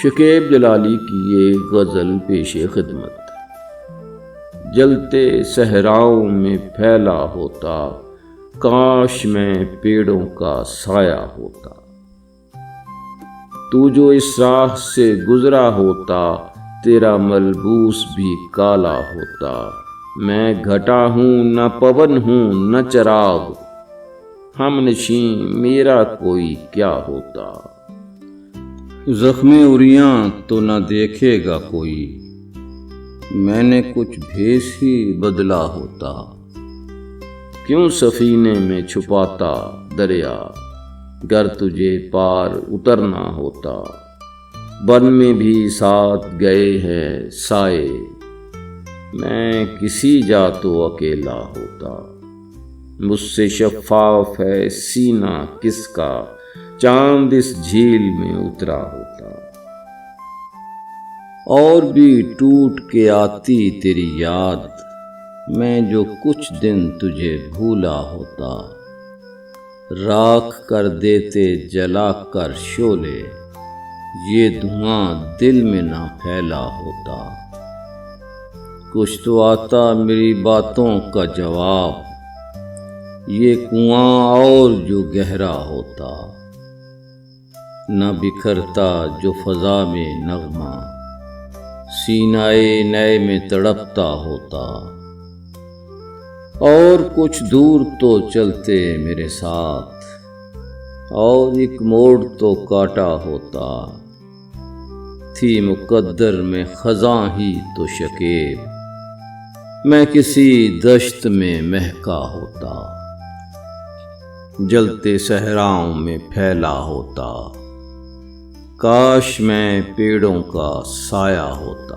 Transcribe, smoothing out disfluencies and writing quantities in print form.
शकीब जलाली की ये गज़ल पेशे खिदमत। जलते सहराओं में फैला होता, काश मैं पेड़ों का साया होता। तू जो इस राह से गुजरा होता, तेरा मलबूस भी काला होता। मैं घटा हूँ न पवन हूँ न चिराग, हमनशी मेरा कोई क्या होता। ज़ख्मे उरियां तो न देखेगा कोई, मैंने कुछ भेष ही बदला होता। क्यों सफीने में छुपाता दरिया, गर तुझे पार उतरना होता। बन में भी साथ गए हैं साए, मैं किसी जा तो अकेला होता। मुझसे शफ़ाफ है सीना किसका, चांद इस झील में उतरा होता। और भी टूट के आती तेरी याद, मैं जो कुछ दिन तुझे भूला होता। राख कर देते जला कर शोले, ये धुआं दिल में ना फैला होता। कुछ तो आता मेरी बातों का जवाब, ये कुआं और जो गहरा होता। न बिखरता जो फ़ज़ा में नग़मा, सीनाए नए में तड़पता होता। और कुछ दूर तो चलते मेरे साथ, और एक मोड़ तो काटा होता। थी मुक़द्दर में ख़ज़ां ही तो शकीब, मैं किसी दश्त में महका होता। जलते सहराओं में फैला होता, काश मैं पेड़ों का साया होता।